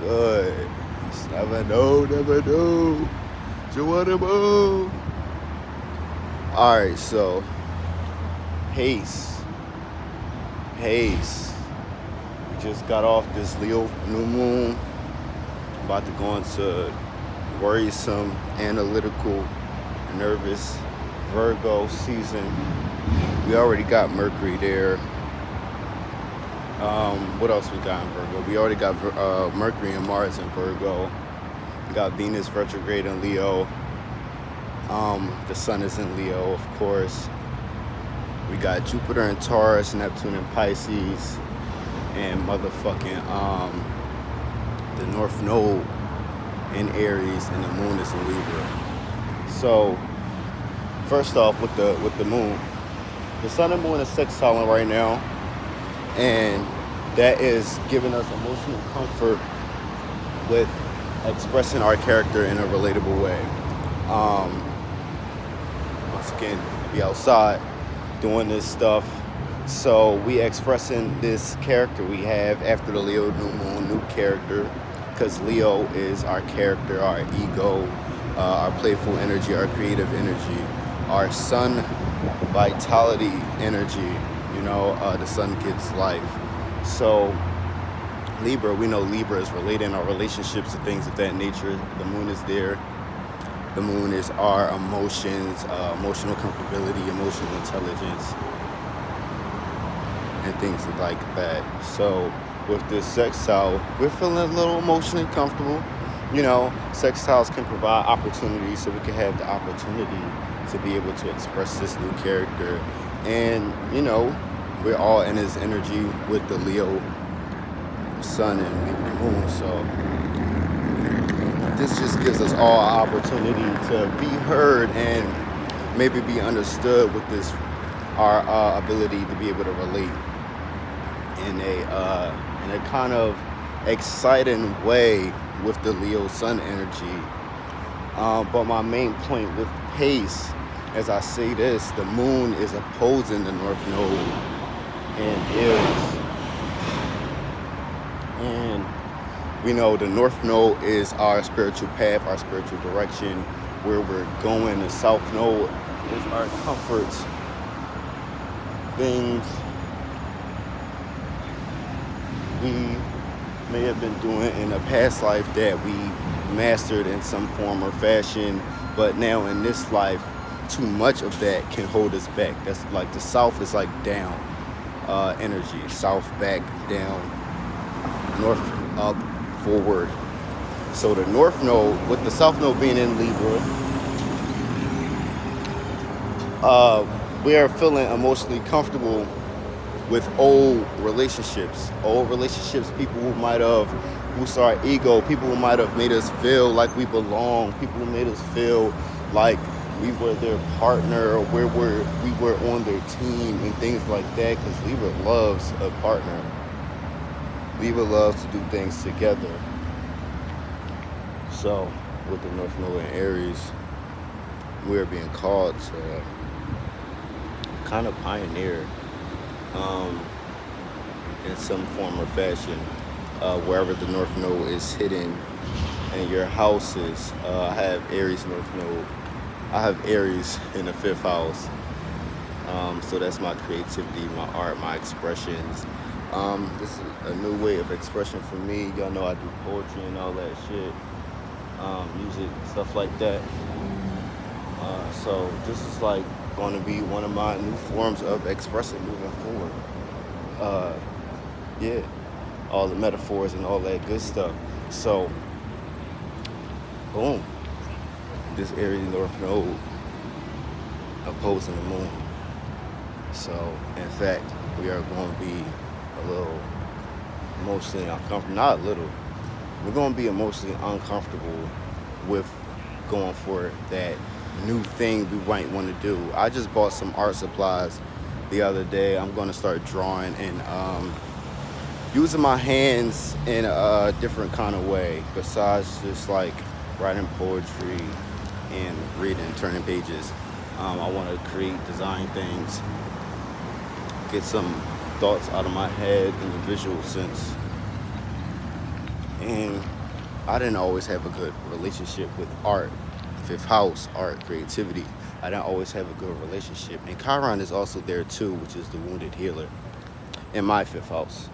good? Just never know, never know. You wanna move? Alright, so pace. Pace. We just got off this Leo new moon. About to go into worrisome, analytical, nervous Virgo season. We already got Mercury there. What else we got in Virgo? We already got Mercury and Mars in Virgo. We got Venus retrograde in Leo. The Sun is in Leo, of course. We got Jupiter in Taurus, Neptune in Pisces, and motherfucking the North Node in Aries, and the Moon is in Libra. So, first off, with the Moon, the Sun and Moon is sextiling right now, and that is giving us emotional comfort with expressing our character in a relatable way. Once again, be outside doing this stuff, so we expressing this character we have after the Leo new moon, new character, because Leo is our character, our ego, our playful energy, our creative energy, our sun vitality energy. The sun gives life. So Libra, we know Libra is relating our relationships and things of that nature. The moon is there. The moon is our emotions, emotional comfortability, emotional intelligence, and things like that. So with this sextile, we're feeling a little emotionally comfortable. Sextiles can provide opportunities, so we can have the opportunity to be able to express this new character. And, we're all in his energy with the Leo sun and Libra moon. So this just gives us all an opportunity to be heard and maybe be understood with this, our ability to be able to relate in a kind of exciting way with the Leo sun energy. But my main point with pace, as I say this, the moon is opposing the North Node and Aries. And we know the North Node is our spiritual path, our spiritual direction, where we're going. The South Node is our comforts, things we may have been doing in a past life that we mastered in some form or fashion, but now in this life, too much of that can hold us back. That's like the South is like down energy, South back, down, North up, forward. So the North Node, with the South Node being in Libra, we are feeling emotionally comfortable with old relationships, people who might have boosted our ego, people who might have made us feel like we belong, people who made us feel like we were their partner, or we were on their team, and things like that, because Libra loves a partner. Libra loves to do things together. So with the North Node and Aries, we're being called to kind of pioneer in some form or fashion, wherever the North Node is hidden in your houses. I have Aries North Node. I have Aries in the 5th house. So that's my creativity, my art, my expressions. This is a new way of expression for me. Y'all know I do poetry and all that shit. Music, stuff like that. So this is like going to be one of my new forms of expressing moving forward. All the metaphors and all that good stuff. So, boom. This Aries North Node opposing the moon. So, in fact, we are going to be a little emotionally uncomfortable. Not a little. We're going to be emotionally uncomfortable with going for that new thing we might want to do. I just bought some art supplies the other day. I'm going to start drawing and using my hands in a different kind of way, besides just like writing poetry and reading, turning pages. I want to create, design things, get some thoughts out of my head in the visual sense, And I didn't always have a good relationship with art, fifth house, art, creativity. I didn't always have a good relationship. And Chiron is also there too, which is the wounded healer in my fifth house.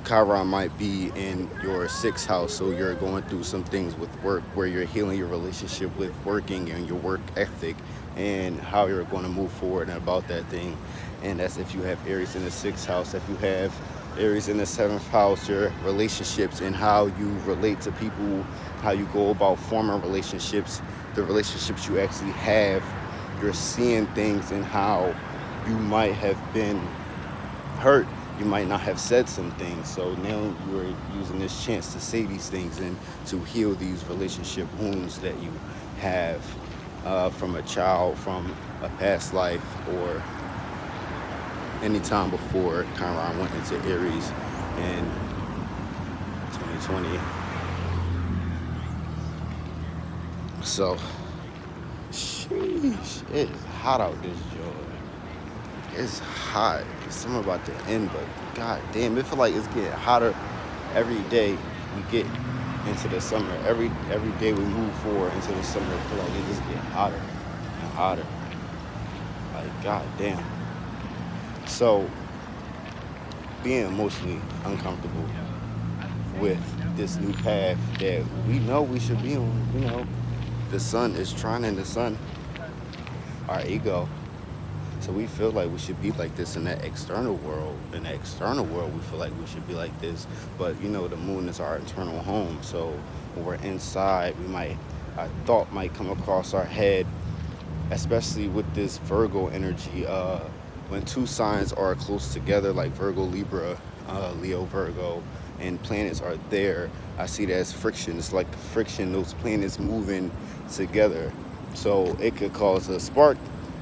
Chiron might be in your sixth house, so you're going through some things with work where you're healing your relationship with working and your work ethic and how you're going to move forward and about that thing. And that's if you have Aries in the sixth house. If you have Aries in the seventh house, your relationships and how you relate to people, how you go about forming relationships, the relationships you actually have, you're seeing things and how you might have been hurt. You might not have said some things, so now you're using this chance to say these things and to heal these relationship wounds that you have from a child, from a past life, or any time before Chiron went into Aries in 2020. So, sheesh, it is hot out this joint. It's hot. The summer about to end, but god damn, it feel like it's getting hotter every day we get into the summer. Every day we move forward into the summer, I feel like it just getting hotter and hotter. Like god damn. So being emotionally uncomfortable with this new path that we know we should be on, you know, the sun is trining the sun, our ego. So we feel like we should be like this in that external world. In the external world, we feel like we should be like this. But, you know, the moon is our internal home. So when we're inside, a thought might come across our head, especially with this Virgo energy. When two signs are close together, like Virgo, Libra, Leo, Virgo, and planets are there, I see that as friction. It's like friction, those planets moving together. So it could cause a spark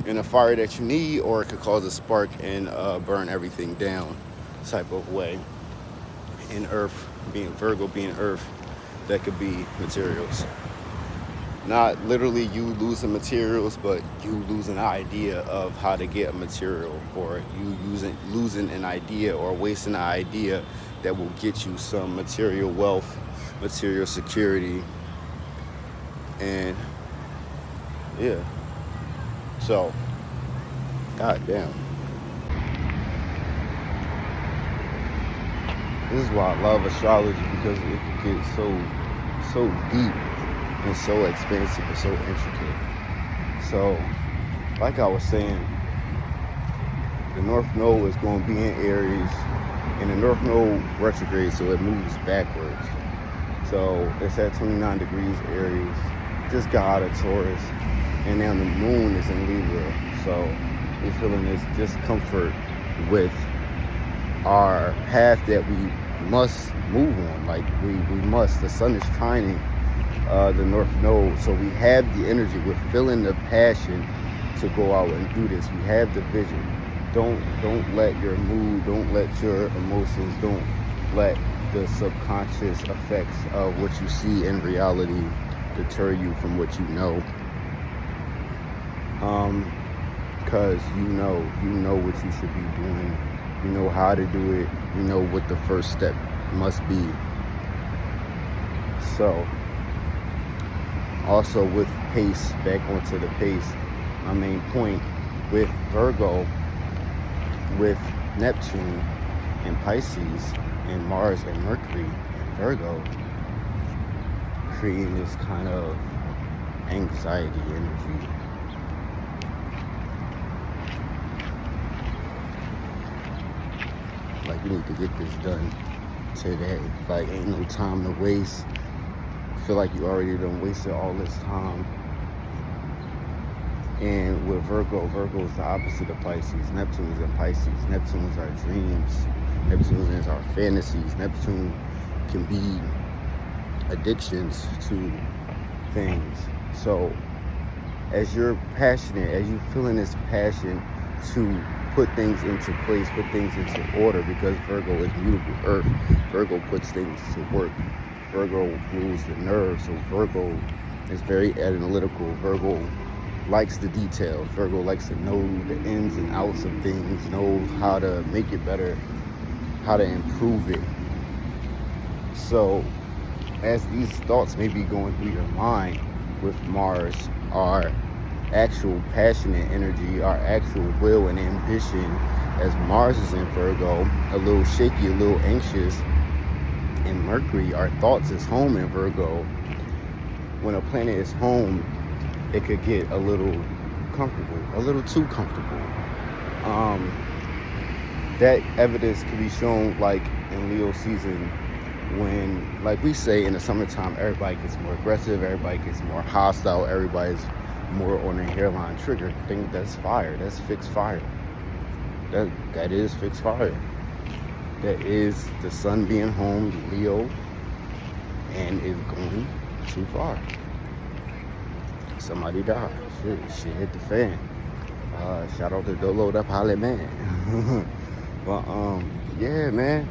in a fire that you need, or it could cause a spark and burn everything down type of way. And Earth, being Virgo, being Earth, that could be materials. Not literally you losing materials, but you losing an idea of how to get a material, or you losing an idea or wasting an idea that will get you some material wealth, material security, and yeah. So, god damn. This is why I love astrology, because it can get so deep and so expansive and so intricate. So, like I was saying, the North Node is going to be in Aries, and the North Node retrogrades, so it moves backwards. So it's at 29 degrees Aries, just got out of Taurus, and now the moon is in Libra. So we're feeling this discomfort with our path that we must move on. Like we must. The sun is trining the North Node, so we have the energy. We're feeling the passion to go out and do this. We have the vision. Don't let your mood, don't let your emotions, don't let the subconscious effects of what you see in reality deter you from what you know. Because you know what you should be doing. You know how to do it. You know what the first step must be. So, also with pace, back onto the pace, my main point with Virgo, with Neptune and Pisces, and Mars and Mercury and Virgo, creating this kind of anxiety energy. Like, we need to get this done today. Like, ain't no time to waste. Feel like you already done wasted all this time. And with Virgo is the opposite of Pisces. Neptune is in Pisces. Neptune is our dreams. Neptune is our fantasies. Neptune can be addictions to things. So as you're passionate, as you're feeling this passion to put things into place, put things into order, because Virgo is mutable earth. Virgo puts things to work. Virgo rules the nerves. So Virgo is very analytical. Virgo likes the details. Virgo likes to know the ins and outs of things, knows how to make it better, how to improve it. So as these thoughts may be going through your mind with Mars, our actual passionate energy, our actual will and ambition, as Mars is in Virgo, a little shaky, a little anxious, and Mercury, our thoughts, is home in Virgo. When a planet is home, it could get a little comfortable, a little too comfortable. That evidence can be shown like in Leo season, when, like we say, in the summertime, everybody gets more aggressive, everybody gets more hostile, everybody's more on the hairline trigger. I think that's fire. That's fixed fire. That is fixed fire. That is the sun being home, Leo, and it's going too far. Somebody died. Shit hit the fan. Shout out to Dolo the Pilot Man. But yeah, man.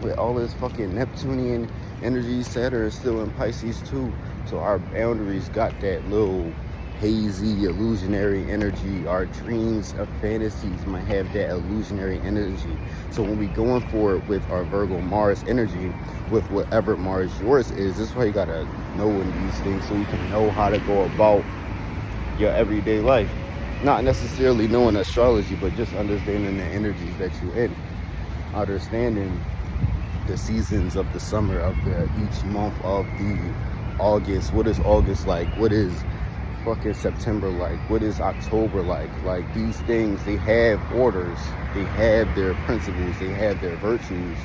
With all this fucking Neptunian energy, Saturn is still in Pisces too. So our boundaries got that little hazy, illusionary energy. Our dreams of fantasies might have that illusionary energy. So when we going forward with our Virgo Mars energy, with whatever Mars yours is, this is why you gotta know in these things, so you can know how to go about your everyday life. Not necessarily knowing astrology, but just understanding the energies that you're in. Understanding the seasons of the summer, of the each month of the August. What is August like? What is fucking September like? What is October like? Like, these things, they have orders, they have their principles, they have their virtues,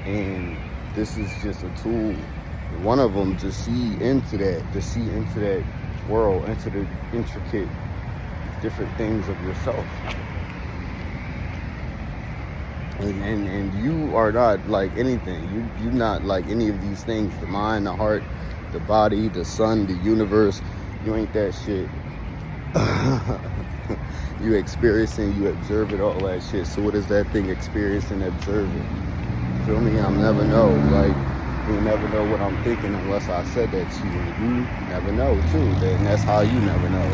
and this is just a tool, one of them, to see into that world, into the intricate different things of yourself. And you are not like anything. You're not like any of these things. The mind, the heart, the body, the sun, the universe. You ain't that shit. You experience it, you observe it, all that shit. So what is that thing, experience and observe it? Feel me? I'll never know. Like, you'll never know what I'm thinking unless I said that to you. You never know too. Then that's how you never know.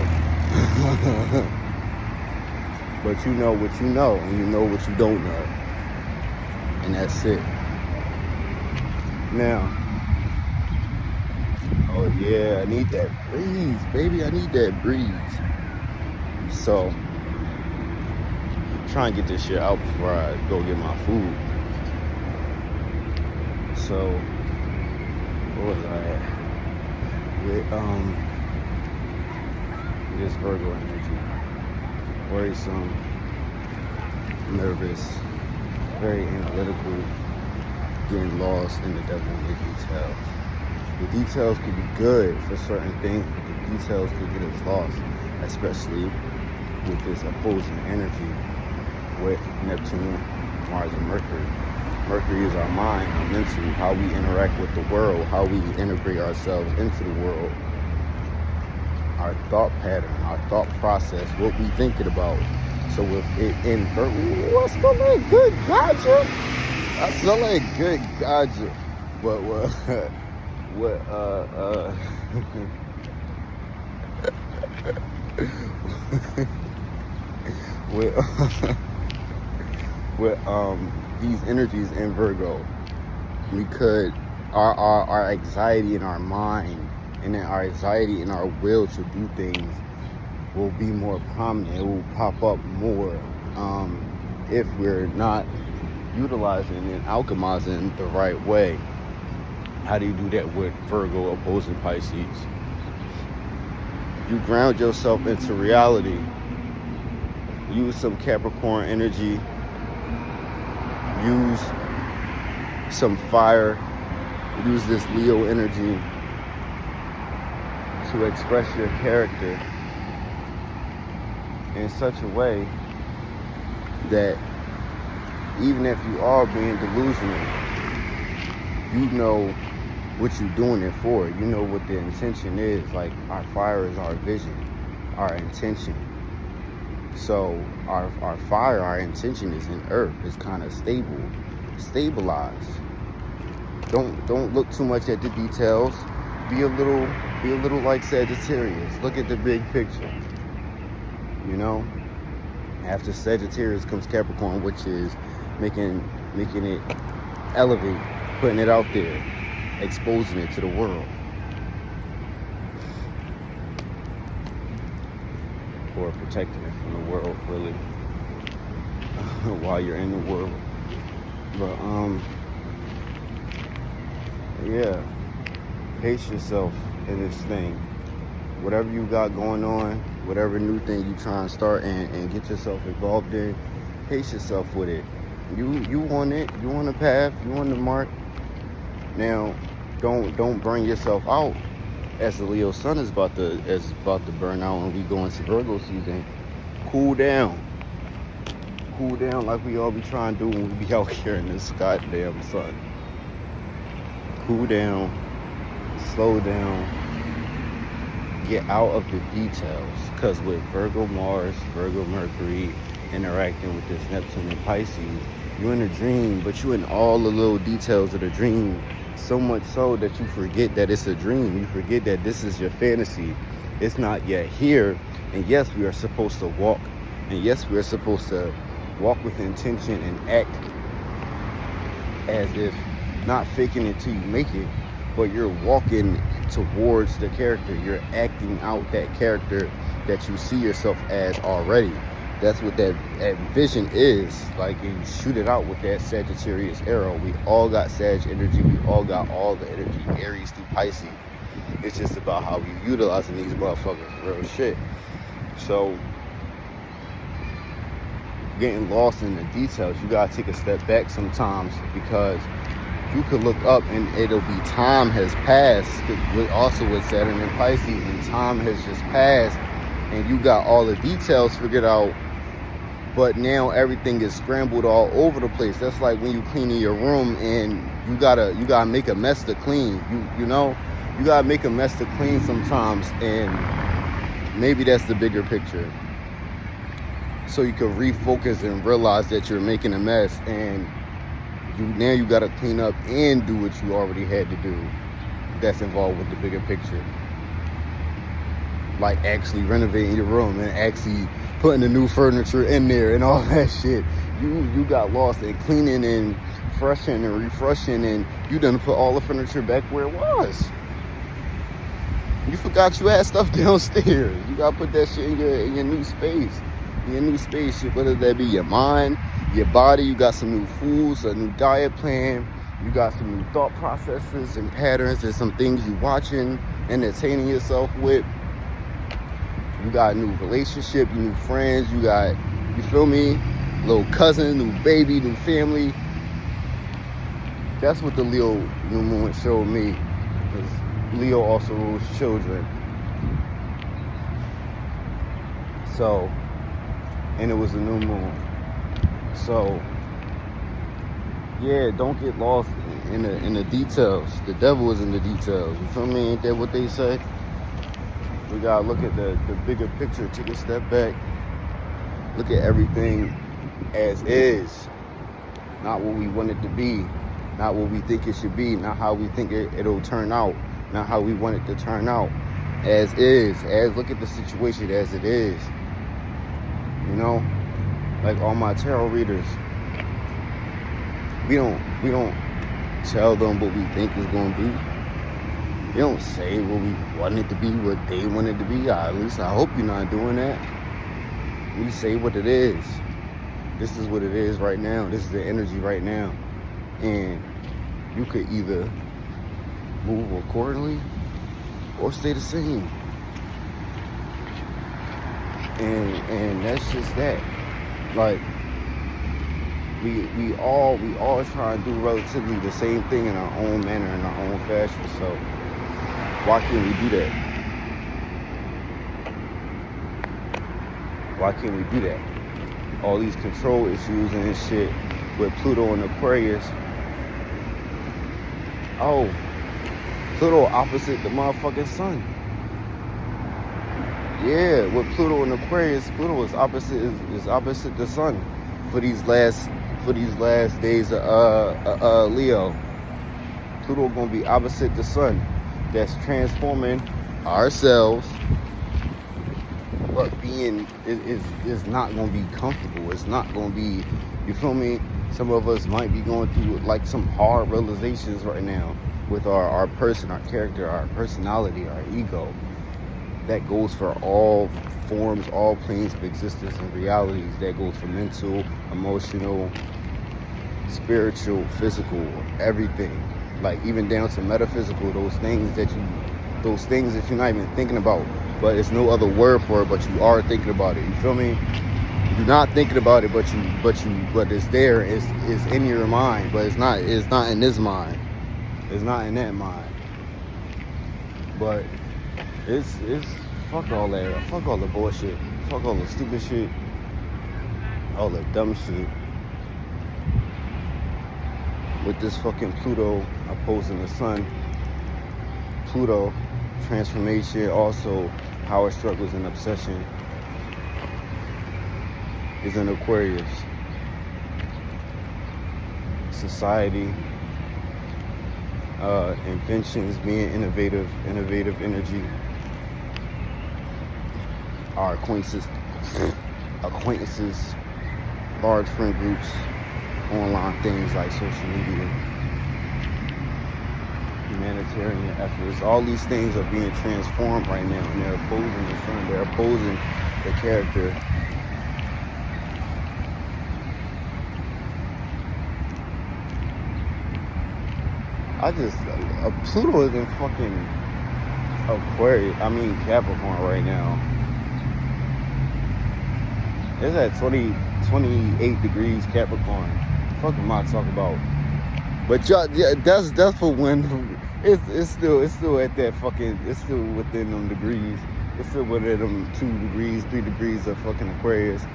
But you know what you know, and you know what you don't know. And that's it. Now, oh yeah, I need that breeze, baby. I need that breeze. So, try and get this shit out before I go get my food. So, what was I at? With this Virgo energy. Worrisome, nervous, very analytical, getting lost in the devil in the details. The details could be good for certain things, but the details could get us lost, especially with this opposing energy with Neptune, Mars, and Mercury. Mercury is our mind, our mental, how we interact with the world, how we integrate ourselves into the world, our thought pattern, our thought process, what we thinking about. So with it in Virgo, I smell like good gotcha. I smell like good gotcha. But with these energies in Virgo, we could our anxiety in our mind, and then our anxiety and our will to do things will be more prominent. It will pop up more if we're not utilizing and alchemizing the right way. How do you do that with Virgo opposing Pisces? You ground yourself into reality. Use some Capricorn energy. Use some fire. Use this Leo energy to express your character in such a way that even if you are being delusional, you know what you're doing it for. You know what the intention is. Like, our fire is our vision, our intention. So our fire, our intention is in earth. It's kind of stabilized. Don't look too much at the details. Be a little like Sagittarius. Look at the big picture. You know, after Sagittarius comes Capricorn, which is making it elevate, putting it out there. exposing it to the world. Or protecting it from the world, really, while you're in the world. But yeah, pace yourself in this thing. Whatever you got going on, whatever new thing you try and start and get yourself involved in, pace yourself with it. You on it, you on the path, you on the mark. Now, don't burn yourself out. As the Leo sun is about to burn out and we go into Virgo season. Cool down like we all be trying to do when we be out here in this goddamn sun. Cool down, slow down, get out of the details. Because with Virgo Mars, Virgo Mercury interacting with this Neptune and Pisces, you're in a dream, but you're in all the little details of the dream. So much so that you forget that it's a dream. You forget that this is your fantasy. It's not yet here. And yes, we are supposed to walk. And yes, we are supposed to walk with intention and act as if not faking it till you make it, but you're walking towards the character. You're acting out that character that you see yourself as already. That's what that vision is. Like, you shoot it out with that Sagittarius arrow. We all got Sag energy. We all got all the energy, Aries through Pisces. It's just about how we utilizing these motherfuckers, real shit. So, getting lost in the details, you gotta take a step back sometimes, because you could look up and it'll be time has passed. Also with Saturn and Pisces, and time has just passed, and you got all the details figured out. But now everything is scrambled all over the place. That's like when you cleaning your room and you gotta make a mess to clean. You know, you gotta make a mess to clean sometimes, and maybe that's the bigger picture. So you can refocus and realize that you're making a mess, and now you gotta clean up and do what you already had to do. That's involved with the bigger picture. Like actually renovating your room and actually putting the new furniture in there and all that shit. You got lost in cleaning and freshening and refreshing, and you done put all the furniture back where it was. You forgot you had stuff downstairs. You gotta put that shit in your new space. Your new space, whether that be your mind, your body. You got some new foods, a new diet plan. You got some new thought processes and patterns and some things you watching, entertaining yourself with. You got a new relationship, new friends, you got, you feel me? Little cousin, new baby, new family. That's what the Leo new moon showed me. Because Leo also rules children. So, and it was a new moon. So, yeah, don't get lost in the details. The devil is in the details. You feel me? Ain't that what they say? We gotta look at the bigger picture, take a step back, look at everything as is, not what we want it to be, not what we think it should be, not how we think it'll turn out, not how we want it to turn out, as is, look at the situation as it is. You know, like all my tarot readers, we don't tell them what we think is gonna be. We don't say what we want it to be, what they want it to be. At least I hope you're not doing that. We say what it is. This is what it is right now. This is the energy right now. And you could either move accordingly or stay the same. And that's just that. Like, we all try to do relatively the same thing in our own manner, in our own fashion. So why can't we do that? Why can't we do that? All these control issues and shit with Pluto and Aquarius. Oh, Pluto opposite the motherfucking sun. Yeah, with Pluto and Aquarius, Pluto is opposite the sun for these last days of Leo. Pluto gonna be opposite the sun. That's transforming ourselves, but being is not gonna be comfortable. It's not gonna be, you feel me? Some of us might be going through like some hard realizations right now. with our person, our character, our personality, our ego. That goes for all forms, all planes of existence and realities. That goes for mental, emotional, spiritual, physical, everything. Like even down to metaphysical, those things that you're not even thinking about, but it's no other word for it, but you are thinking about it. You feel me? You're not thinking about it, but it's there. It's in your mind, but it's not in this mind. It's not in that mind. But it's fuck all that. Fuck all the bullshit. Fuck all the stupid shit. All the dumb shit. With this fucking Pluto opposing the sun. Pluto, transformation, also power struggles and obsession, is in Aquarius. Society, inventions, being innovative energy. Our acquaintances, large friend groups, online things like social media, humanitarian efforts. All these things are being transformed right now, and they're opposing the sun. They're opposing the character. Pluto is in fucking Capricorn right now. It's at 28 degrees Capricorn. Fuck am I talking about? But y'all, yeah, that's for when it's still at that fucking, it's still within them degrees. It's still within them 2 degrees, 3 degrees of fucking Aquarius.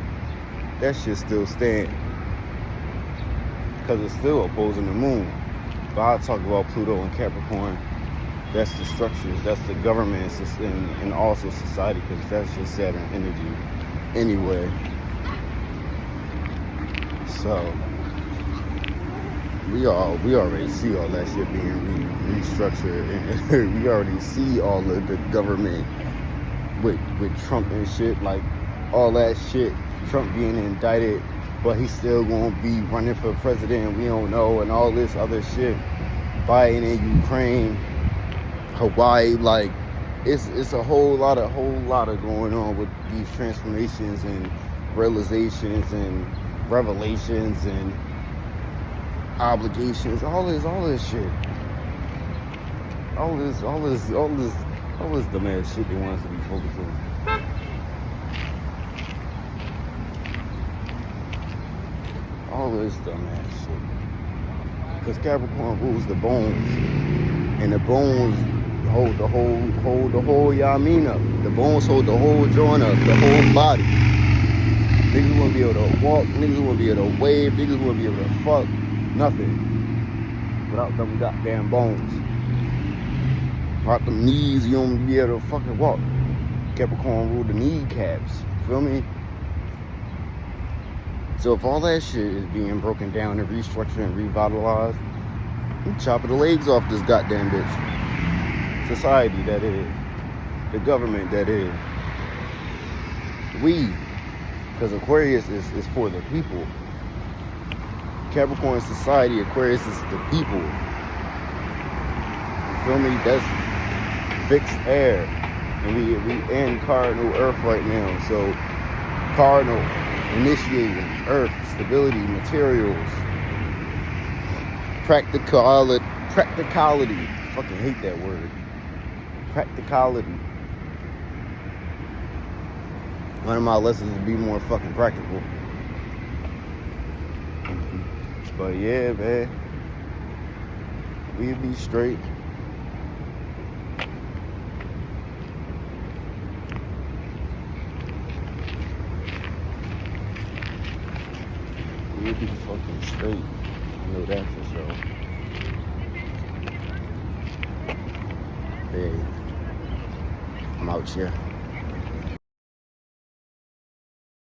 That shit still stand. Because it's still opposing the moon. But I'll talk about Pluto and Capricorn. That's the structures, that's the government, and also society, because that's just Saturn energy anyway. So we already see all that shit being restructured, and we already see all of the government with Trump and shit, like all that shit. Trump being indicted, but he's still gonna be running for president. We don't know, and all this other shit. Biden in Ukraine, Hawaii, like it's a whole lot of going on with these transformations and realizations and revelations and obligations. All this shit. All this dumbass shit they want us to be focused on. All this dumbass shit. Because Capricorn rules the bones, and the bones hold the whole Yamin up. The bones hold the whole joint up, the whole body. Niggas won't be able to walk. Niggas won't be able to wave. Niggas won't be able to fuck. Nothing without them goddamn bones. Without them knees, you don't be able to fucking walk. Capricorn rule the kneecaps. Feel me? So if all that shit is being broken down and restructured and revitalized, I'm chopping the legs off this goddamn bitch. Society, that is. The government, that is. We. Because Aquarius is for the people. Capricorn society, Aquarius is the people. You feel me? That's fixed air. And we in cardinal earth right now. So cardinal, initiating, earth, stability, materials, practicality. Fucking hate that word. Practicality. One of my lessons is be more fucking practical. But yeah, man, we'll be straight. We'll be fucking straight. I know that for sure. Hey, I'm out here.